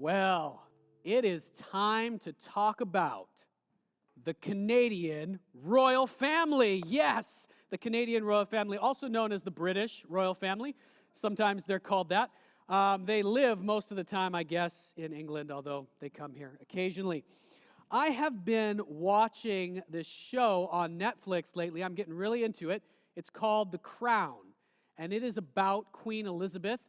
Well, it is time to talk about the Canadian royal family. Yes, the Canadian royal family, also known as the British royal family. Sometimes they're called that. They live most of the time, I guess, in England, although they come here occasionally. I have been watching this show on Netflix lately. I'm getting really into it. It's called The Crown, and it is about Queen Elizabeth.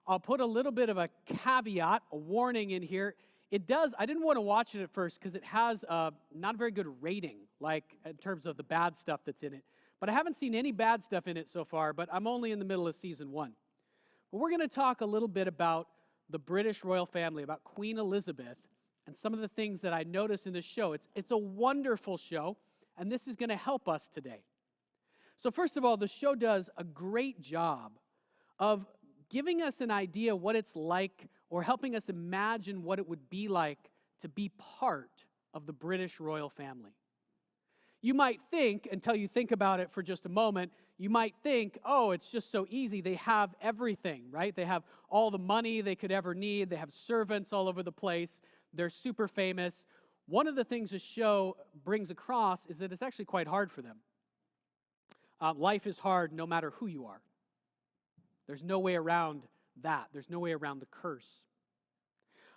I'll put a little bit of a caveat, a warning in here. I didn't want to watch it at first because it has not a very good rating, like in terms of the bad stuff that's in it. But I haven't seen any bad stuff in it so far, but I'm only in the middle of season 1. But we're going to talk a little bit about the British royal family, about Queen Elizabeth, and some of the things that I noticed in this show. It's a wonderful show, and this is going to help us today. So first of all, the show does a great job of giving us an idea what it's like, or helping us imagine what it would be like to be part of the British royal family. You might think, until you think about it for just a moment, you might think, oh, it's just so easy. They have everything, right? They have all the money they could ever need. They have servants all over the place. They're super famous. One of the things the show brings across is that it's actually quite hard for them. Life is hard no matter who you are. There's no way around that. There's no way around the curse.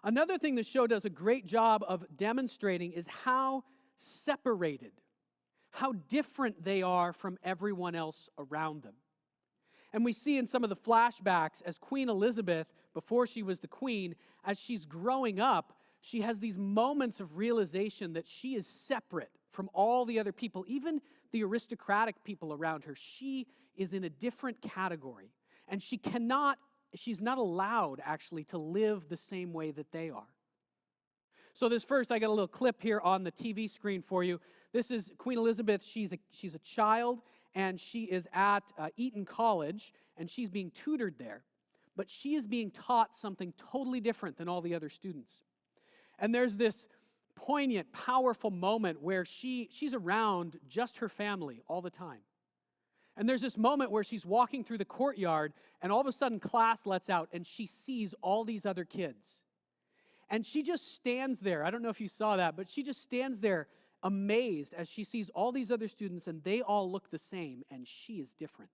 Another thing the show does a great job of demonstrating is how separated, how different they are from everyone else around them. And we see in some of the flashbacks as Queen Elizabeth, before she was the queen, as she's growing up, she has these moments of realization that she is separate from all the other people, even the aristocratic people around her. She is in a different category. And she's not allowed, actually, to live the same way that they are. So I got a little clip here on the TV screen for you. This is Queen Elizabeth. She's a child, and she is at Eton College, and she's being tutored there. But she is being taught something totally different than all the other students. And there's this poignant, powerful moment where she's around just her family all the time. And there's this moment where she's walking through the courtyard, and all of a sudden class lets out, and she sees all these other kids. And she just stands there. I don't know if you saw that, but she just stands there amazed as she sees all these other students, and they all look the same, and she is different.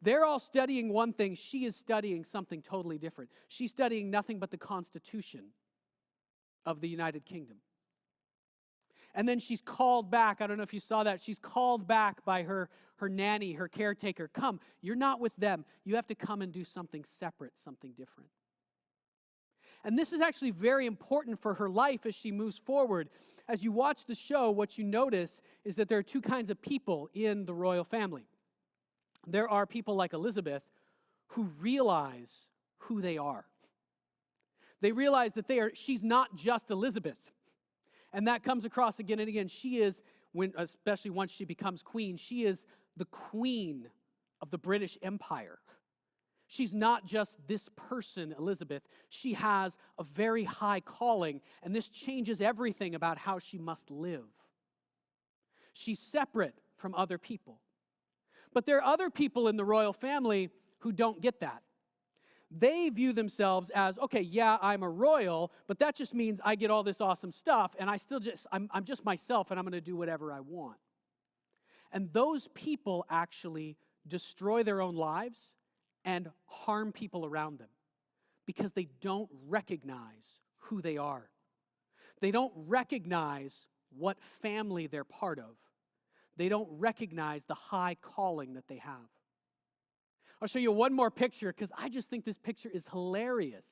They're all studying one thing. She is studying something totally different. She's studying nothing but the Constitution of the United Kingdom. And then she's called back. I don't know if you saw that. She's called back by her nanny, her caretaker. Come, you're not with them. You have to come and do something separate, something different. And this is actually very important for her life as she moves forward. As you watch the show, what you notice is that there are two kinds of people in the royal family. There are people like Elizabeth who realize who they are. They realize that she's not just Elizabeth. And that comes across again and again. She is, especially once she becomes queen, she is the queen of the British Empire. She's not just this person, Elizabeth. She has a very high calling, and this changes everything about how she must live. She's separate from other people. But there are other people in the royal family who don't get that. They view themselves as, okay, yeah, I'm a royal, but that just means I get all this awesome stuff, and I'm just myself, and I'm going to do whatever I want. And those people actually destroy their own lives and harm people around them because they don't recognize who they are. They don't recognize what family they're part of. They don't recognize the high calling that they have. I'll show you one more picture because I just think this picture is hilarious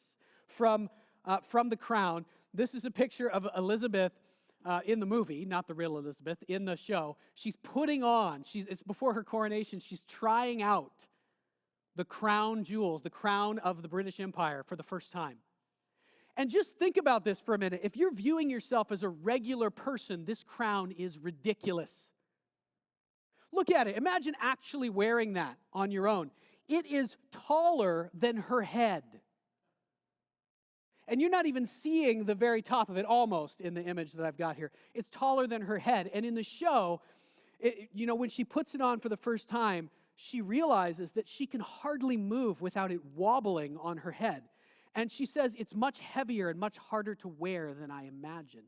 from The Crown. This is a picture of Elizabeth in the movie, not the real Elizabeth, in the show. She's putting on, it's before her coronation, she's trying out the crown jewels, the crown of the British Empire for the first time. And just think about this for a minute. If you're viewing yourself as a regular person, this crown is ridiculous. Look at it. Imagine actually wearing that on your own. It is taller than her head. And you're not even seeing the very top of it, almost, in the image that I've got here. It's taller than her head. And in the show, when she puts it on for the first time, she realizes that she can hardly move without it wobbling on her head. And she says it's much heavier and much harder to wear than I imagined.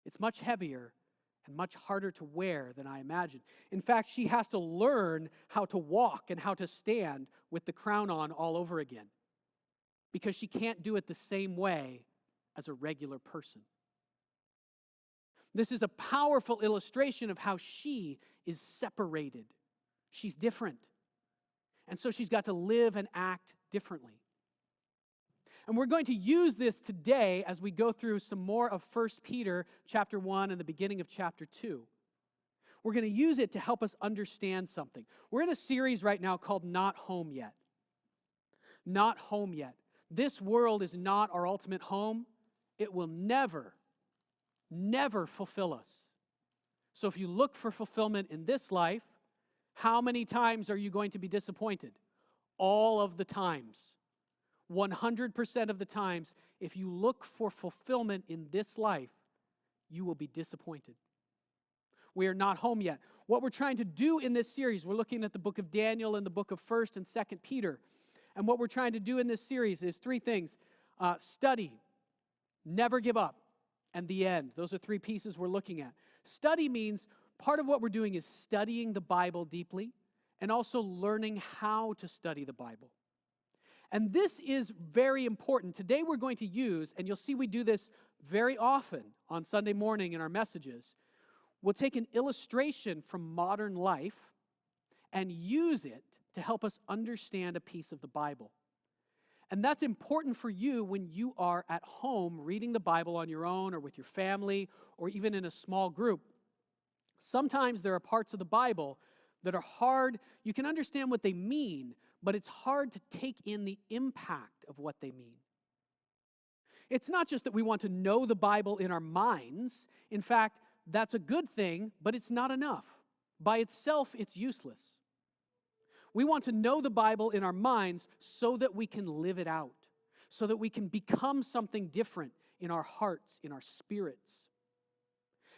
It's much heavier and much harder to wear than I imagined. In fact, she has to learn how to walk and how to stand with the crown on all over again, because she can't do it the same way as a regular person. This is a powerful illustration of how she is separated. She's different. And so she's got to live and act differently. And we're going to use this today as we go through some more of 1 Peter chapter 1 and the beginning of chapter 2. We're going to use it to help us understand something. We're in a series right now called Not Home Yet. Not home yet. This world is not our ultimate home. It will never fulfill us. So if you look for fulfillment in this life, how many times are you going to be disappointed? All of the times. 100% of the times, if you look for fulfillment in this life, you will be disappointed. We are not home yet. What we're trying to do in this series, we're looking at the book of Daniel and the book of 1st and 2nd Peter. And what we're trying to do in this series is three things. Study, never give up, and the end. Those are three pieces we're looking at. Study means part of what we're doing is studying the Bible deeply and also learning how to study the Bible. And this is very important. Today we're going to use, and you'll see we do this very often on Sunday morning in our messages, we'll take an illustration from modern life and use it to help us understand a piece of the Bible. And that's important for you when you are at home reading the Bible on your own or with your family or even in a small group. Sometimes there are parts of the Bible that are hard. You can understand what they mean, but it's hard to take in the impact of what they mean. It's not just that we want to know the Bible in our minds. In fact, that's a good thing, but it's not enough. By itself, it's useless. We want to know the Bible in our minds so that we can live it out, so that we can become something different in our hearts, in our spirits.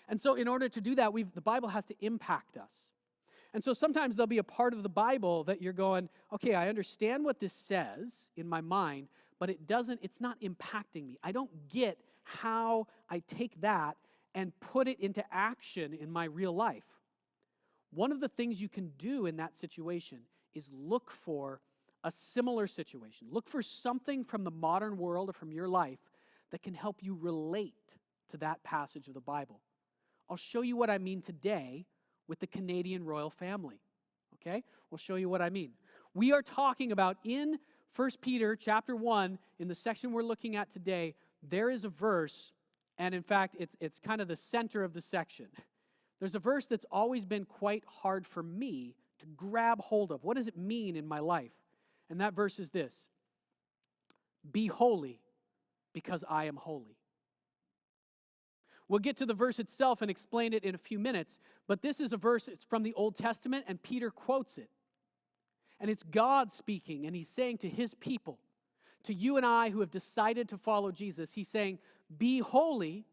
And so in order to do that, the Bible has to impact us. And so sometimes there'll be a part of the Bible that you're going, okay, I understand what this says in my mind, but it's not impacting me. I don't get how I take that and put it into action in my real life. One of the things you can do in that situation is look for a similar situation. Look for something from the modern world or from your life that can help you relate to that passage of the Bible. I'll show you what I mean today with the Canadian royal family. Okay? We'll show you what I mean. We are talking about in 1 Peter chapter 1, in the section we're looking at today, there is a verse, and in fact, it's kind of the center of the section. There's a verse that's always been quite hard for me to grab hold of. What does it mean in my life? And that verse is this: be holy because I am holy. We'll get to the verse itself and explain it in a few minutes, but this is a verse, it's from the Old Testament, and Peter quotes it. And it's God speaking, and he's saying to his people, to you and I who have decided to follow Jesus, he's saying, be holy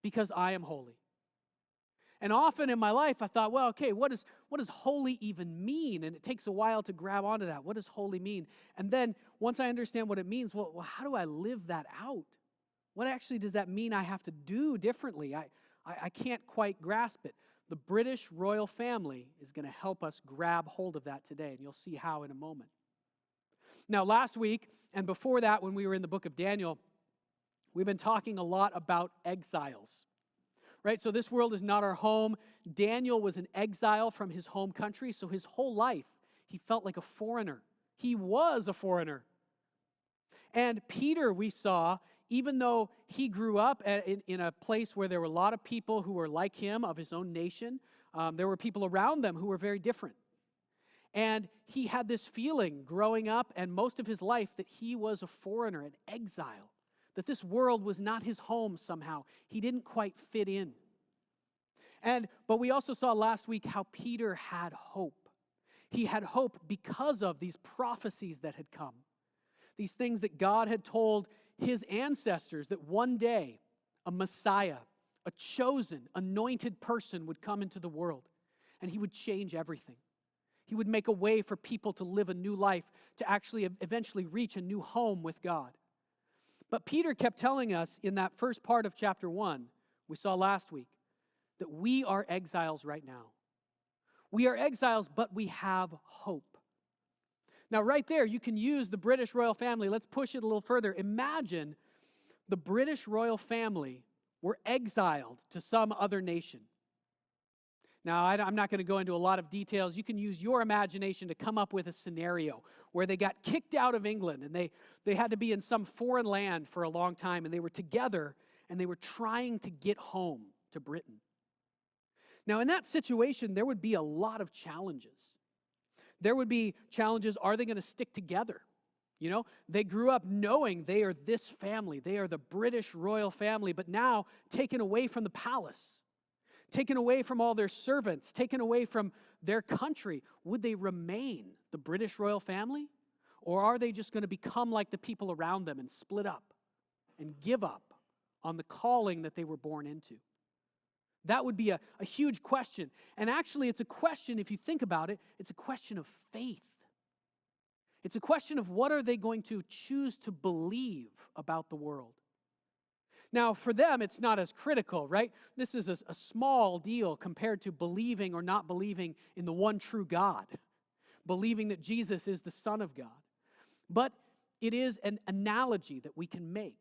because I am holy. And often in my life, I thought, well, okay, what does holy even mean? And it takes a while to grab onto that. What does holy mean? And then once I understand what it means, well, how do I live that out? What actually does that mean I have to do differently? I can't quite grasp it. The British royal family is going to help us grab hold of that today, and you'll see how in a moment. Now, last week, and before that, when we were in the book of Daniel, we've been talking a lot about exiles. Right? So this world is not our home. Daniel was an exile from his home country, so his whole life he felt like a foreigner. He was a foreigner. And Peter, we saw, even though he grew up in a place where there were a lot of people who were like him, of his own nation, there were people around them who were very different. And he had this feeling growing up and most of his life that he was a foreigner, an exile, that this world was not his home somehow. He didn't quite fit in. But we also saw last week how Peter had hope. He had hope because of these prophecies that had come. These things that God had told his ancestors, that one day a Messiah, a chosen, anointed person would come into the world and he would change everything. He would make a way for people to live a new life, to actually eventually reach a new home with God. But Peter kept telling us in that first part of chapter 1, we saw last week, that we are exiles right now. We are exiles, but we have hope. Now, right there, you can use the British royal family. Let's push it a little further. Imagine the British royal family were exiled to some other nation. Now, I'm not going to go into a lot of details. You can use your imagination to come up with a scenario where they got kicked out of England and they had to be in some foreign land for a long time, and they were together and they were trying to get home to Britain. Now, in that situation, there would be a lot of challenges. There would be challenges, are they going to stick together? You know, they grew up knowing they are this family. They are the British royal family, but now taken away from the palace, taken away from all their servants, taken away from their country. Would they remain the British royal family? Or are they just going to become like the people around them and split up and give up on the calling that they were born into? That would be a huge question. And actually, it's a question, if you think about it, it's a question of faith. It's a question of what are they going to choose to believe about the world. Now, for them, it's not as critical, right? This is a small deal compared to believing or not believing in the one true God, believing that Jesus is the Son of God. But it is an analogy that we can make.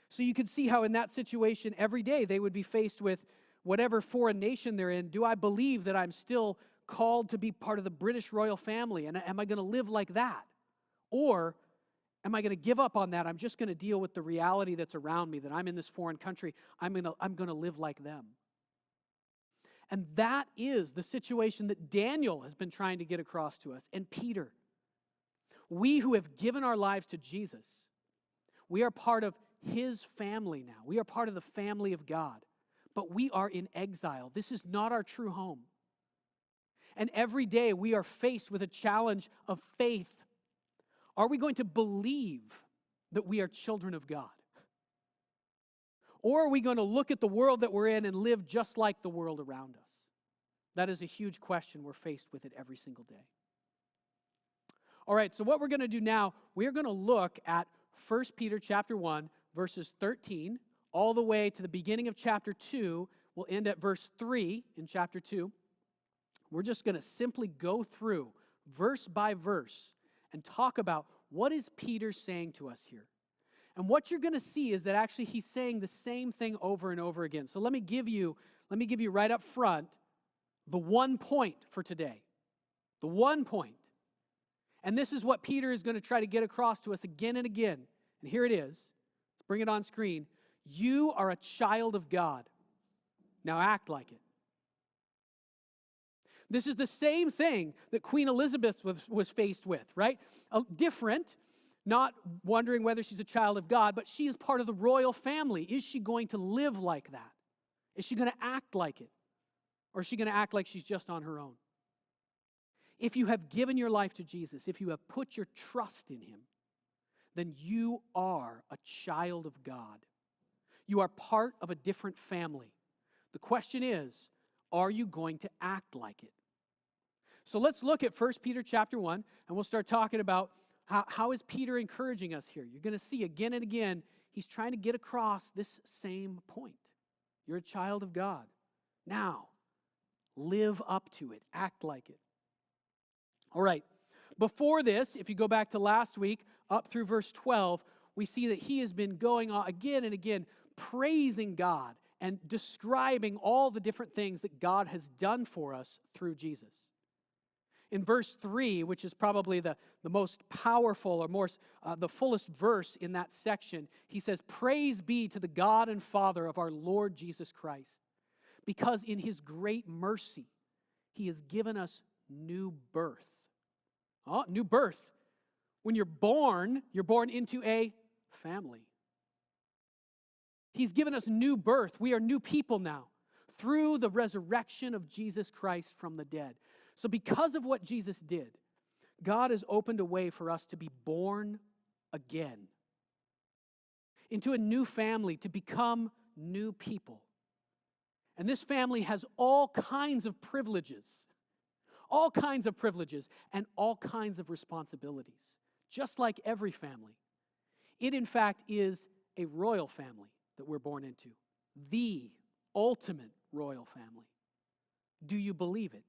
So you can see how in that situation every day they would be faced with whatever foreign nation they're in. Do I believe that I'm still called to be part of the British royal family? And am I going to live like that? Or am I going to give up on that? I'm just going to deal with the reality that's around me, that I'm in this foreign country. I'm going to live like them. And that is the situation that Daniel has been trying to get across to us, and Peter. We who have given our lives to Jesus, we are part of his family now. We are part of the family of God. But we are in exile. This is not our true home. And every day we are faced with a challenge of faith. Are we going to believe that we are children of God? Or are we going to look at the world that we're in and live just like the world around us? That is a huge question. We're faced with it every single day. All right, so what we're going to do now, we're going to look at 1 Peter chapter 1, verses 13, all the way to the beginning of chapter 2. We'll end at verse 3 in chapter 2. We're just going to simply go through verse by verse and talk about what is Peter saying to us here. And what you're going to see is that actually he's saying the same thing over and over again. So let me give you right up front the one point for today. The one point. And this is what Peter is going to try to get across to us again and again. And here it is. Let's bring it on screen. You are a child of God. Now act like it. This is the same thing that Queen Elizabeth was faced with, right? Different, not wondering whether she's a child of God, but she is part of the royal family. Is she going to live like that? Is she going to act like it? Or is she going to act like she's just on her own? If you have given your life to Jesus, if you have put your trust in him, then you are a child of God. You are part of a different family. The question is, are you going to act like it? So let's look at 1 Peter chapter 1, and we'll start talking about how is Peter encouraging us here. You're going to see again and again, he's trying to get across this same point. You're a child of God. Now, live up to it. Act like it. All right. Before this, if you go back to last week, up through verse 12, we see that he has been going on again and again, praising God and describing all the different things that God has done for us through Jesus. In verse 3, which is probably the most powerful or the fullest verse in that section, he says, "Praise be to the God and Father of our Lord Jesus Christ, because in his great mercy he has given us new birth." Oh, new birth. When you're born into a family. He's given us new birth. We are new people now through the resurrection of Jesus Christ from the dead. So because of what Jesus did, God has opened a way for us to be born again into a new family, to become new people. And this family has all kinds of privileges, all kinds of privileges, and all kinds of responsibilities, just like every family. It, in fact, is a royal family that we're born into, the ultimate royal family. Do you believe it?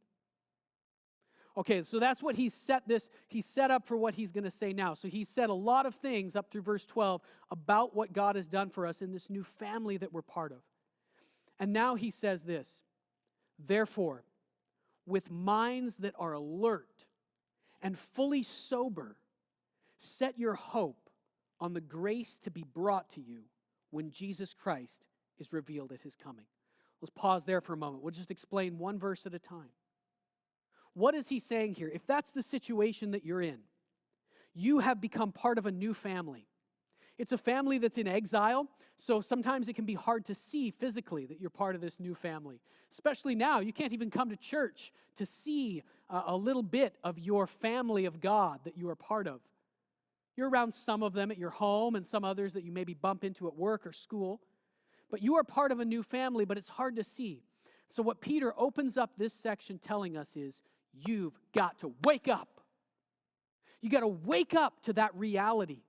Okay, so that's what he set up for what he's going to say now. So he said a lot of things up through verse 12 about what God has done for us in this new family that we're part of. And now he says this, therefore, with minds that are alert and fully sober, set your hope on the grace to be brought to you when Jesus Christ is revealed at his coming. Let's pause there for a moment. We'll just explain one verse at a time. What is he saying here? If that's the situation that you're in, you have become part of a new family. It's a family that's in exile, so sometimes it can be hard to see physically that you're part of this new family. Especially now, you can't even come to church to see a little bit of your family of God that you are part of. You're around some of them at your home and some others that you maybe bump into at work or school. But you are part of a new family, but it's hard to see. So what Peter opens up this section telling us is, you've got to wake up. You got to wake up to that reality.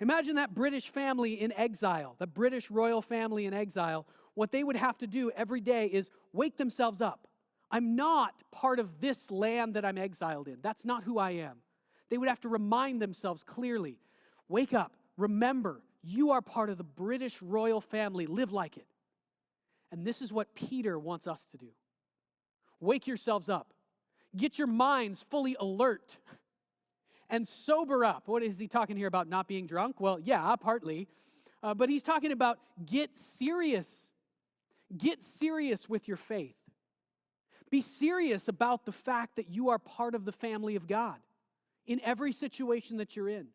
Imagine that British family in exile, the British royal family in exile. What they would have to do every day is wake themselves up. I'm not part of this land that I'm exiled in. That's not who I am. They would have to remind themselves clearly, wake up, remember, you are part of the British royal family, live like it. And this is what Peter wants us to do. Wake yourselves up. Get your minds fully alert and sober up. What is he talking here about, not being drunk? Well, yeah, partly. But he's talking about get serious. Get serious with your faith. Be serious about the fact that you are part of the family of God in every situation that you're in.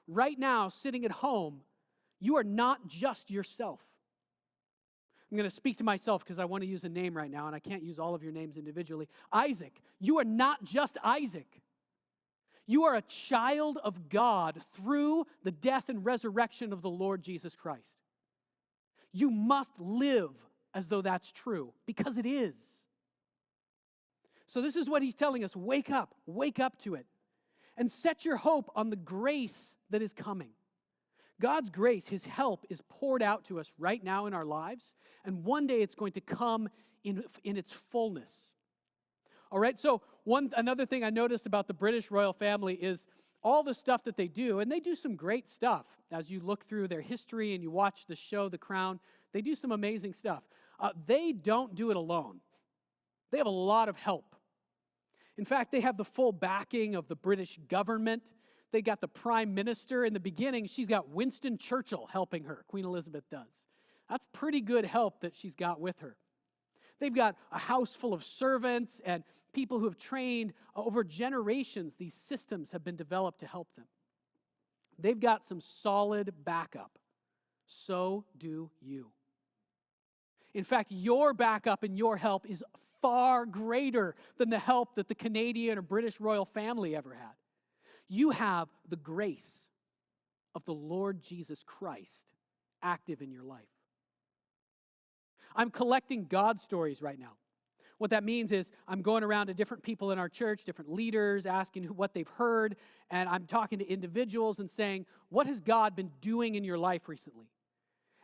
Right now, sitting at home, you are not just yourself. I'm going to speak to myself because I want to use a name right now, and I can't use all of your names individually. Isaac, you are not just Isaac. You are a child of God through the death and resurrection of the Lord Jesus Christ. You must live as though that's true, because it is. So this is what he's telling us. Wake up to it, and set your hope on the grace that is coming. God's grace, his help, is poured out to us right now in our lives, and one day it's going to come in its fullness. All right, so another thing I noticed about the British royal family is all the stuff that they do, and they do some great stuff. As you look through their history and you watch the show, The Crown, they do some amazing stuff. They don't do it alone. They have a lot of help. In fact, they have the full backing of the British government. They got the prime minister. In the beginning, she's got Winston Churchill helping her. Queen Elizabeth does. That's pretty good help that she's got with her. They've got a house full of servants and people who have trained over generations. These systems have been developed to help them. They've got some solid backup. So do you. In fact, your backup and your help is far greater than the help that the Canadian or British royal family ever had. You have the grace of the Lord Jesus Christ active in your life. I'm collecting God stories right now. What that means is I'm going around to different people in our church, different leaders, asking what they've heard, and I'm talking to individuals and saying, what has God been doing in your life recently?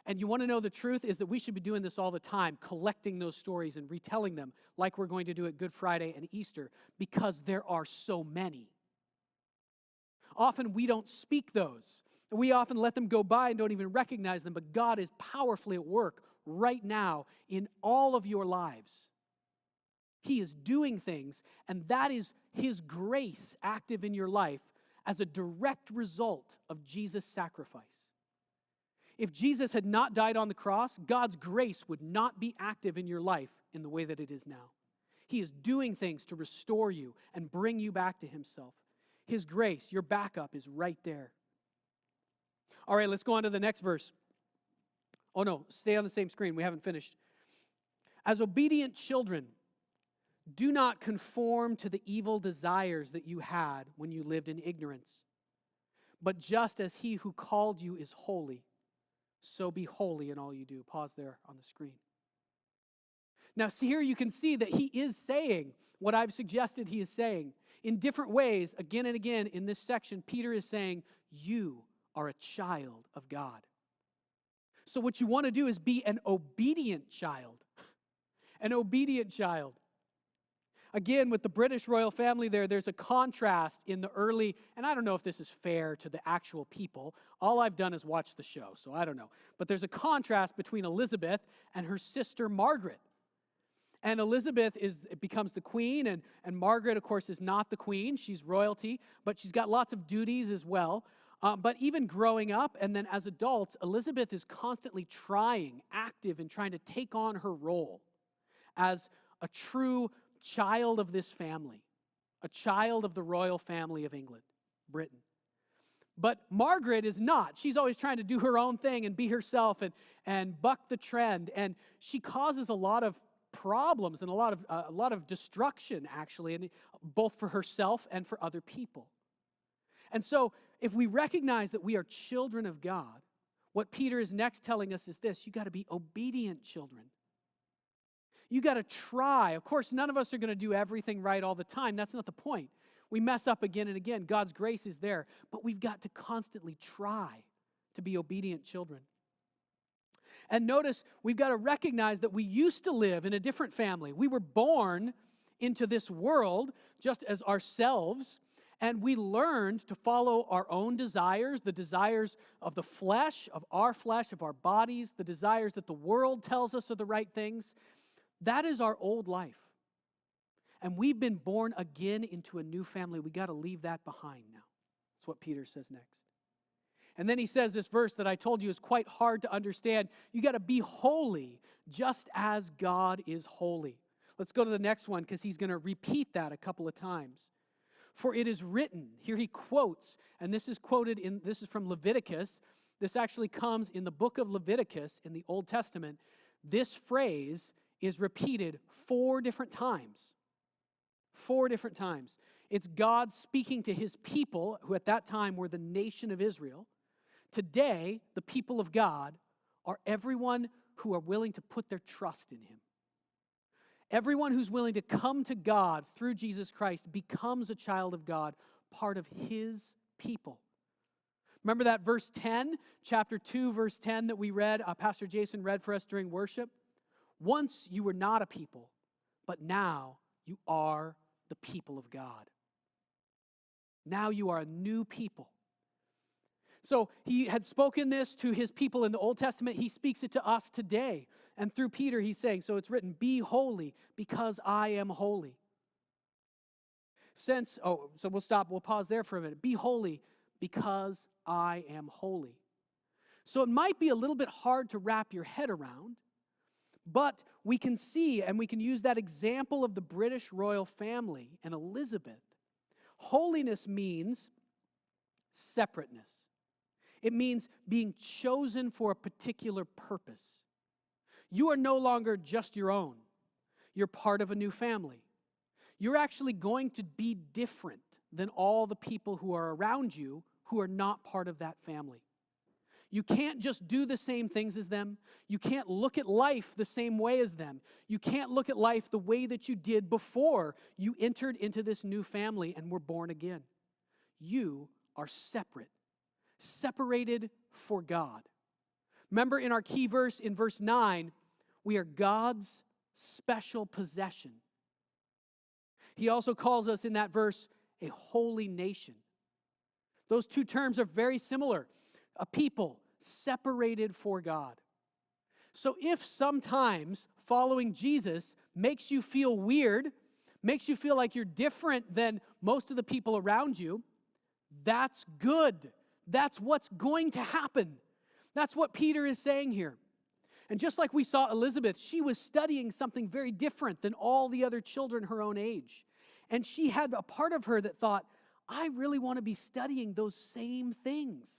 And you want to know the truth is that we should be doing this all the time, collecting those stories and retelling them like we're going to do at Good Friday and Easter, because there are so many. Often we don't speak those. We often let them go by and don't even recognize them, but God is powerfully at work right now in all of your lives. He is doing things, and that is His grace active in your life as a direct result of Jesus' sacrifice. If Jesus had not died on the cross, God's grace would not be active in your life in the way that it is now. He is doing things to restore you and bring you back to Himself. His grace, your backup, is right there. All right, let's go on to the next verse. Oh no, stay on the same screen. We haven't finished. As obedient children, do not conform to the evil desires that you had when you lived in ignorance. But just as He who called you is holy, so be holy in all you do. Pause there on the screen. Now, see here you can see that he is saying what I've suggested he is saying. In different ways, again and again in this section, Peter is saying, you are a child of God. So what you want to do is be an obedient child. An obedient child. Again, with the British royal family there's a contrast in the early, and I don't know if this is fair to the actual people. All I've done is watch the show, so I don't know. But there's a contrast between Elizabeth and her sister Margaret. And Elizabeth becomes the queen, and Margaret, of course, is not the queen. She's royalty, but she's got lots of duties as well. But even growing up and then as adults, Elizabeth is constantly active in trying to take on her role as a true child of this family, a child of the royal family of England, Britain. But Margaret is not. She's always trying to do her own thing and be herself and buck the trend. And she causes a lot of problems and a lot of destruction, actually, and both for herself and for other people. And so if we recognize that we are children of God, what Peter is next telling us is this: you got to be obedient children. You got to try. Of course, none of us are going to do everything right all the time. That's not the point. We mess up again and again. God's grace is there, but we've got to constantly try to be obedient children. And notice, we've got to recognize that we used to live in a different family. We were born into this world just as ourselves, and we learned to follow our own desires, the desires of the flesh, of our bodies, the desires that the world tells us are the right things. That is our old life. And we've been born again into a new family. We got to leave that behind now. That's what Peter says next. And then he says this verse that I told you is quite hard to understand. You got to be holy just as God is holy. Let's go to the next one because he's going to repeat that a couple of times. For it is written, here he quotes, and this is from Leviticus. This actually comes in the book of Leviticus in the Old Testament. This phrase is repeated 4 different times. 4 different times. It's God speaking to his people, who at that time were the nation of Israel. Today, the people of God are everyone who are willing to put their trust in him. Everyone who's willing to come to God through Jesus Christ becomes a child of God, part of his people. Remember that verse 10, chapter 2, verse 10 that we read, Pastor Jason read for us during worship? Once you were not a people, but now you are the people of God. Now you are a new people. So he had spoken this to his people in the Old Testament. He speaks it to us today. And through Peter, he's saying, so it's written, be holy because I am holy. So we'll pause there for a minute. Be holy because I am holy. So it might be a little bit hard to wrap your head around, but we can see and we can use that example of the British royal family and Elizabeth. Holiness means separateness. It means being chosen for a particular purpose. You are no longer just your own. You're part of a new family. You're actually going to be different than all the people who are around you who are not part of that family. You can't just do the same things as them. You can't look at life the same way as them. You can't look at life the way that you did before you entered into this new family and were born again. You are separate. Separated for God. Remember in our key verse, in verse 9, we are God's special possession. He also calls us in that verse a holy nation. Those two terms are very similar. A people separated for God. So if sometimes following Jesus makes you feel weird, makes you feel like you're different than most of the people around you, that's good. That's what's going to happen. That's what Peter is saying here. And just like we saw Elizabeth, she was studying something very different than all the other children her own age. And she had a part of her that thought, I really want to be studying those same things.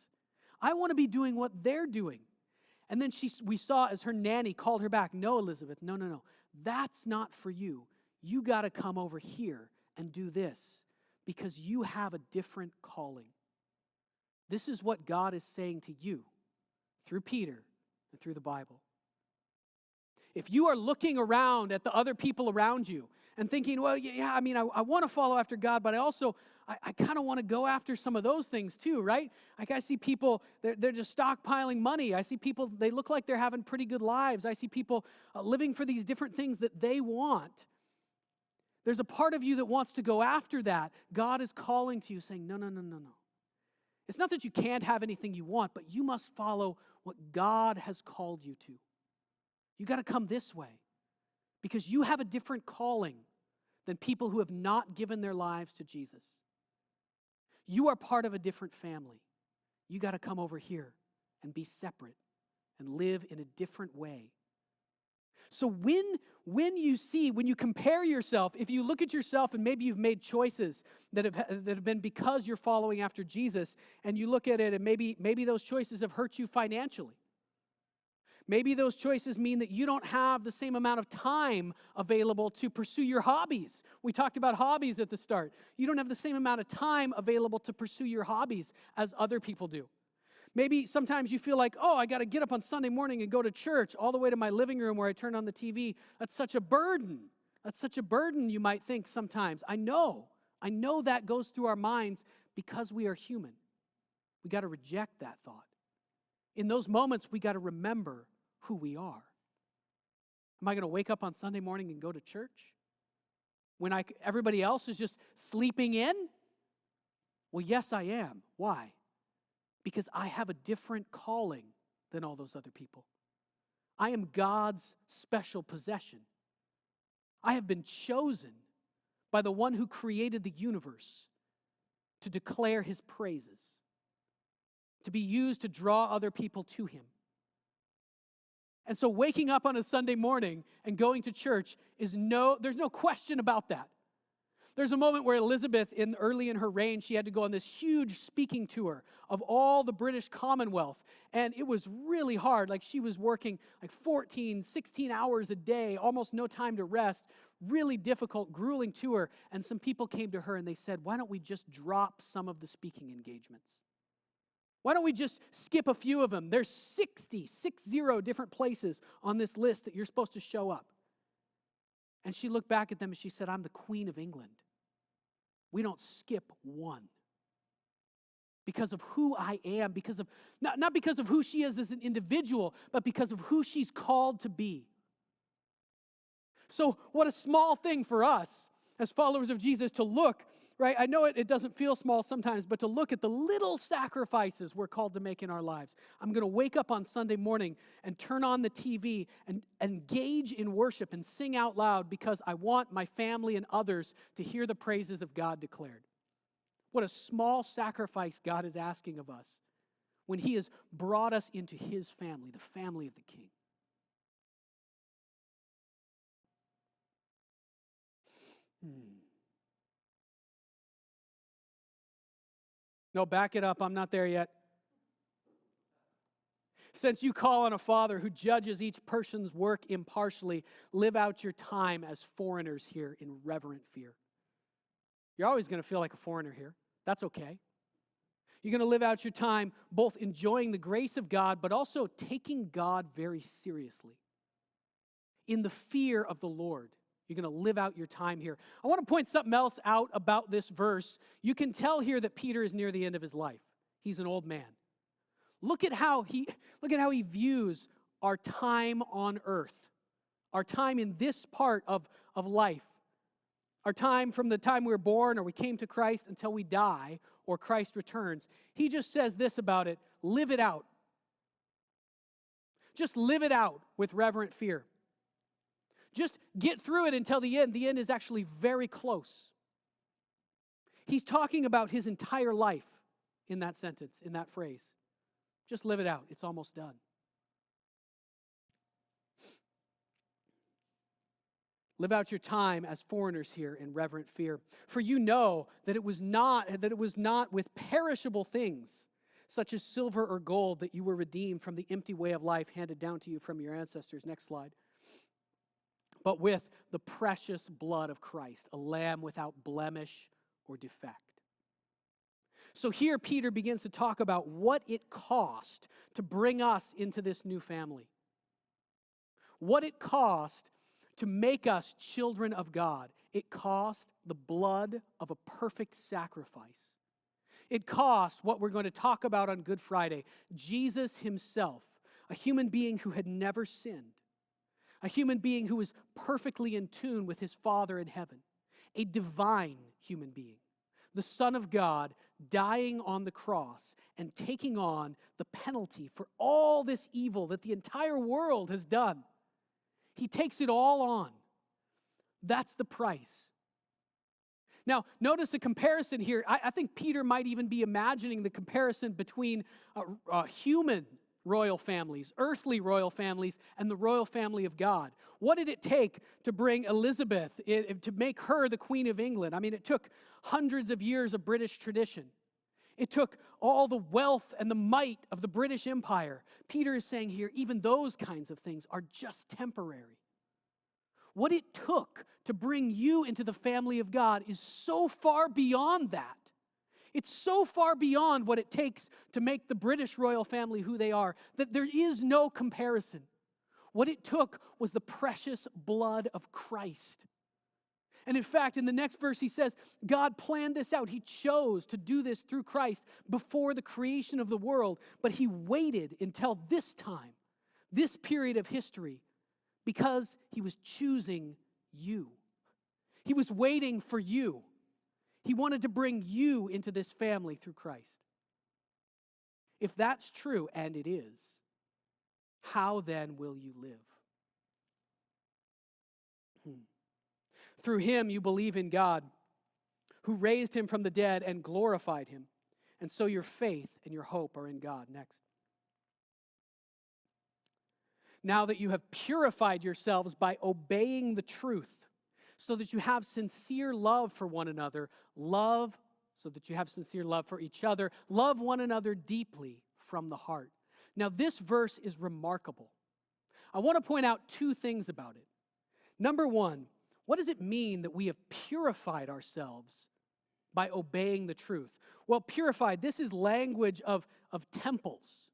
I want to be doing what they're doing. And then we saw as her nanny called her back, no, Elizabeth, no. That's not for you. You got to come over here and do this because you have a different calling. This is what God is saying to you through Peter and through the Bible. If you are looking around at the other people around you and thinking, well, yeah, I mean, I want to follow after God, but I kind of want to go after some of those things too, right? Like I see people, they're just stockpiling money. I see people, they look like they're having pretty good lives. I see people living for these different things that they want. There's a part of you that wants to go after that. God is calling to you saying, no, no, no, no, no. It's not that you can't have anything you want, but you must follow what God has called you to. You got to come this way because you have a different calling than people who have not given their lives to Jesus. You are part of a different family. You got to come over here and be separate and live in a different way. So when you compare yourself, if you look at yourself and maybe you've made choices that have been because you're following after Jesus, and you look at it and maybe those choices have hurt you financially. Maybe those choices mean that you don't have the same amount of time available to pursue your hobbies. We talked about hobbies at the start. You don't have the same amount of time available to pursue your hobbies as other people do. Maybe sometimes you feel like, oh, I got to get up on Sunday morning and go to church all the way to my living room where I turn on the TV. That's such a burden. That's such a burden, you might think sometimes. I know that goes through our minds because we are human. We got to reject that thought. In those moments, we got to remember who we are. Am I going to wake up on Sunday morning and go to church when everybody else is just sleeping in? Well, yes, I am. Why? Because I have a different calling than all those other people. I am God's special possession. I have been chosen by the one who created the universe to declare his praises, to be used to draw other people to him. And so waking up on a Sunday morning and going to church there's no question about that. There's a moment where Elizabeth, early in her reign, she had to go on this huge speaking tour of all the British Commonwealth. And it was really hard. Like she was working like 14, 16 hours a day, almost no time to rest. Really difficult, grueling tour. And some people came to her and they said, why don't we just drop some of the speaking engagements? Why don't we just skip a few of them? There's 60 different places on this list that you're supposed to show up. And she looked back at them and she said, I'm the Queen of England. We don't skip one. Because of who I am, because of not because of who she is as an individual, but because of who she's called to be. So what a small thing for us as followers of Jesus to look, right? I know it doesn't feel small sometimes, but to look at the little sacrifices we're called to make in our lives. I'm going to wake up on Sunday morning and turn on the TV and engage in worship and sing out loud because I want my family and others to hear the praises of God declared. What a small sacrifice God is asking of us when he has brought us into his family, the family of the King. No, back it up. I'm not there yet. Since you call on a Father who judges each person's work impartially, live out your time as foreigners here in reverent fear. You're always going to feel like a foreigner here. That's okay. You're going to live out your time both enjoying the grace of God, but also taking God very seriously. In the fear of the Lord, you're going to live out your time here. I want to point something else out about this verse. You can tell here that Peter is near the end of his life. He's an old man. Look at how he views our time on earth, our time in this part of life, our time from the time we were born or we came to Christ until we die or Christ returns. He just says this about it: live it out. Just live it out with reverent fear. Just get through it until the end. The end is actually very close. He's talking about his entire life in that sentence, in that phrase. Just live it out. It's almost done. Live out your time as foreigners here in reverent fear. For you know that it was not with perishable things, such as silver or gold, that you were redeemed from the empty way of life handed down to you from your ancestors. Next slide. But with the precious blood of Christ, a lamb without blemish or defect. So here Peter begins to talk about what it cost to bring us into this new family. what it cost to make us children of God. It cost the blood of a perfect sacrifice. It cost what we're going to talk about on Good Friday, Jesus himself, a human being who had never sinned, a human being who was perfectly in tune with his Father in heaven, a divine human being, the Son of God dying on the cross and taking on the penalty for all this evil that the entire world has done. He takes it all on. That's the price. Now, notice the comparison here. I think Peter might even be imagining the comparison between human royal families, earthly royal families, and the royal family of God. What did it take to bring Elizabeth, to make her the Queen of England? I mean, it took hundreds of years of British tradition. It took all the wealth and the might of the British Empire. Peter is saying here, even those kinds of things are just temporary. What it took to bring you into the family of God is so far beyond that. It's so far beyond what it takes to make the British royal family who they are that there is no comparison. What it took was the precious blood of Christ. And in fact, in the next verse, he says, God planned this out. He chose to do this through Christ before the creation of the world, but he waited until this time, this period of history, because he was choosing you. He was waiting for you. He wanted to bring you into this family through Christ. If that's true, and it is, how then will you live? Through him you believe in God, who raised him from the dead and glorified him. And so your faith and your hope are in God. Next. Now that you have purified yourselves by obeying the truth, so that you have sincere love for one another, love for each other, love one another deeply from the heart. Now this verse is remarkable. I want to point out two things about it. Number one, what does it mean that we have purified ourselves by obeying the truth? Well, purified, this is language of temples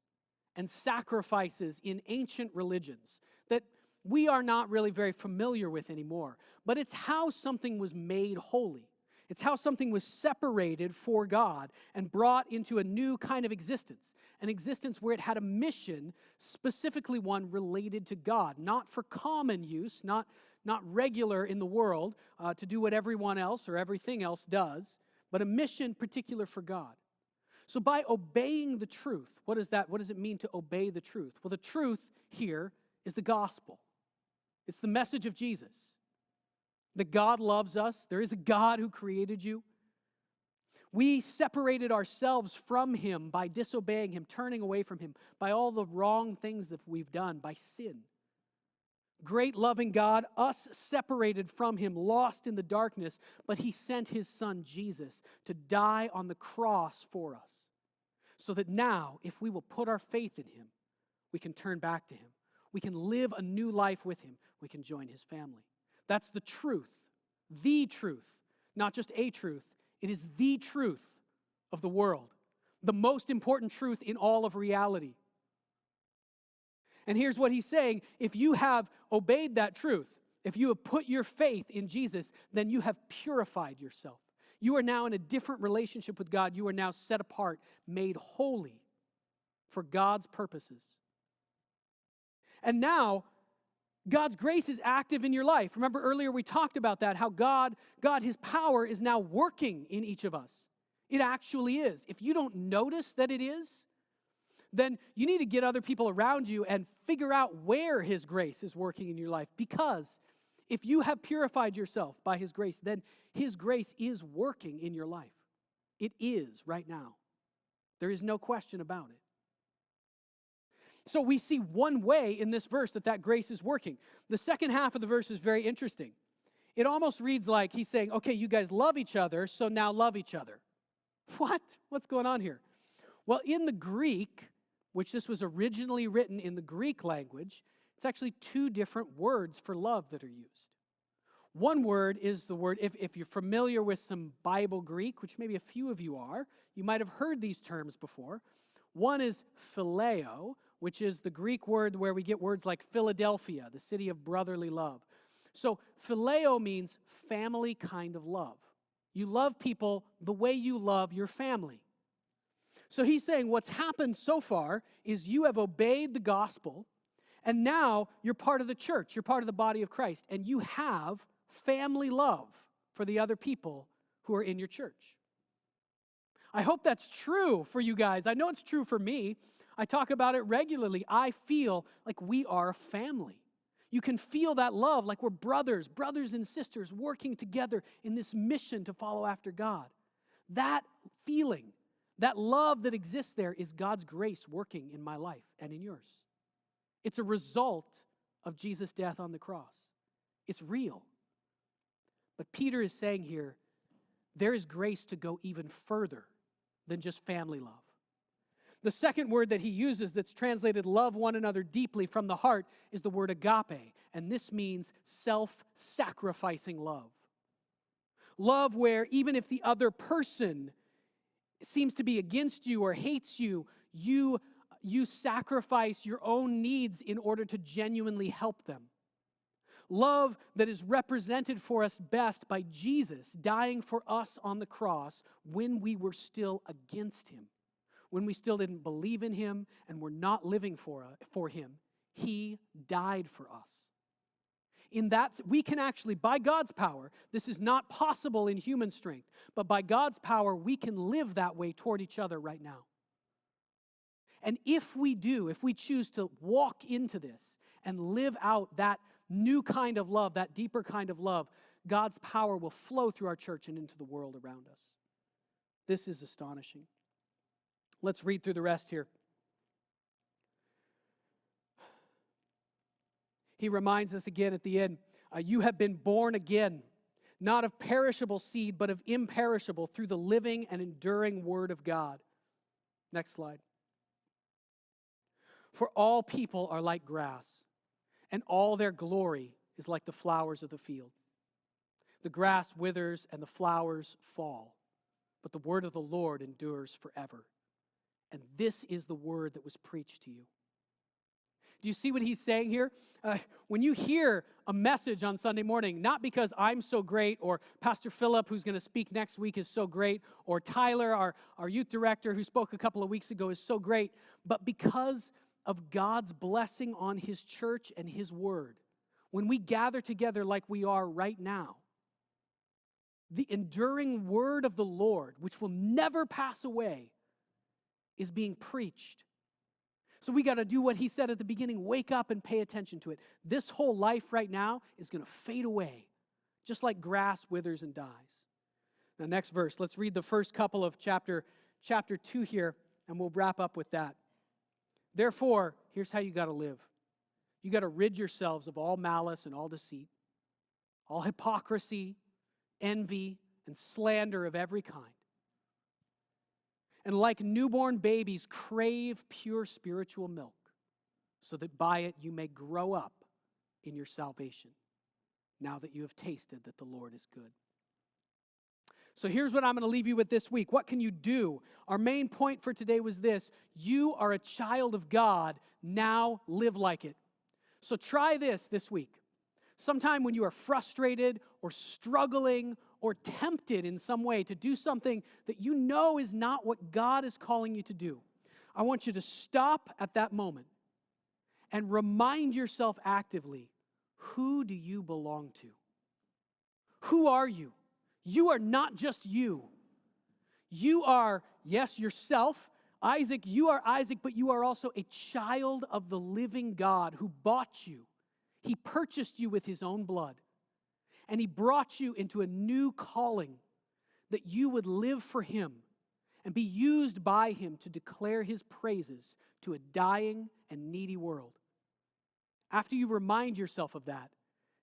and sacrifices in ancient religions that we are not really very familiar with anymore. But it's how something was made holy. It's how something was separated for God and brought into a new kind of existence, an existence where it had a mission, specifically one related to God, not for common use, not regular in the world to do what everyone else or everything else does, but a mission particular for God. So by obeying the truth, what does it mean to obey the truth? Well, the truth here is the gospel. It's the message of Jesus. That God loves us. There is a God who created you. We separated ourselves from him by disobeying him, turning away from him, by all the wrong things that we've done, by sin. Great loving God, us separated from him, lost in the darkness, but he sent his son Jesus to die on the cross for us. So that now, if we will put our faith in him, we can turn back to him. We can live a new life with him. We can join his family. That's the truth, not just a truth. It is the truth of the world, the most important truth in all of reality. And here's what he's saying. If you have obeyed that truth, if you have put your faith in Jesus, then you have purified yourself. You are now in a different relationship with God. You are now set apart, made holy for God's purposes. And now, God's grace is active in your life. Remember earlier we talked about that, how God, his power is now working in each of us. It actually is. If you don't notice that it is, then you need to get other people around you and figure out where his grace is working in your life. Because if you have purified yourself by his grace, then his grace is working in your life. It is right now. There is no question about it. So we see one way in this verse that grace is working. The second half of the verse is very interesting. It almost reads like he's saying, okay, you guys love each other, so now love each other. What? What's going on here? Well, in the Greek, which this was originally written in the Greek language, it's actually two different words for love that are used. One word is the word, if you're familiar with some Bible Greek, which maybe a few of you are, you might have heard these terms before. One is phileo, which is the Greek word where we get words like Philadelphia, the city of brotherly love. So phileo means family kind of love. You love people the way you love your family. So he's saying what's happened so far is you have obeyed the gospel, and now you're part of the church, you're part of the body of Christ, and you have family love for the other people who are in your church. I hope that's true for you guys. I know it's true for me. I talk about it regularly. I feel like we are a family. You can feel that love like we're brothers and sisters working together in this mission to follow after God. That feeling, that love that exists there is God's grace working in my life and in yours. It's a result of Jesus' death on the cross. It's real. But Peter is saying here, there is grace to go even further than just family love. The second word that he uses that's translated love one another deeply from the heart is the word agape, and this means self-sacrificing love. Love where even if the other person seems to be against you or hates you, you sacrifice your own needs in order to genuinely help them. Love that is represented for us best by Jesus dying for us on the cross when we were still against him, when we still didn't believe in him and were not living for him. He died for us. In that, we can actually, by God's power, this is not possible in human strength, but by God's power, we can live that way toward each other right now. And if we choose to walk into this and live out that new kind of love, that deeper kind of love, God's power will flow through our church and into the world around us. This is astonishing. Let's read through the rest here. He reminds us again at the end, you have been born again, not of perishable seed, but of imperishable, through the living and enduring word of God. Next slide. For all people are like grass, and all their glory is like the flowers of the field. The grass withers and the flowers fall, but the word of the Lord endures forever. And this is the word that was preached to you. Do you see what he's saying here? When you hear a message on Sunday morning, not because I'm so great, or Pastor Philip, who's going to speak next week, is so great, or Tyler, our youth director, who spoke a couple of weeks ago, is so great, but because of God's blessing on his church and his word. When we gather together like we are right now, the enduring word of the Lord, which will never pass away, is being preached. So we got to do what he said at the beginning, wake up and pay attention to it. This whole life right now is going to fade away, just like grass withers and dies. Now, next verse, let's read the first couple of chapter 2 here, and we'll wrap up with that. Therefore, here's how you got to live. You got to rid yourselves of all malice and all deceit, all hypocrisy, envy, and slander of every kind. And like newborn babies, crave pure spiritual milk, so that by it you may grow up in your salvation, now that you have tasted that the Lord is good. So here's what I'm going to leave you with this week. What can you do? Our main point for today was this: you are a child of God, now live like it. So try this week. Sometime when you are frustrated or struggling or tempted in some way to do something that you know is not what God is calling you to do, I want you to stop at that moment and remind yourself actively, who do you belong to? Who are you? You are not just you. You are, yes, yourself. Isaac, you are Isaac, but you are also a child of the living God who bought you. He purchased you with his own blood. And he brought you into a new calling that you would live for him and be used by him to declare his praises to a dying and needy world. After you remind yourself of that,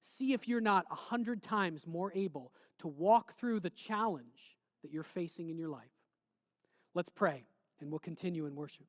see if you're not 100 times more able to walk through the challenge that you're facing in your life. Let's pray, and we'll continue in worship.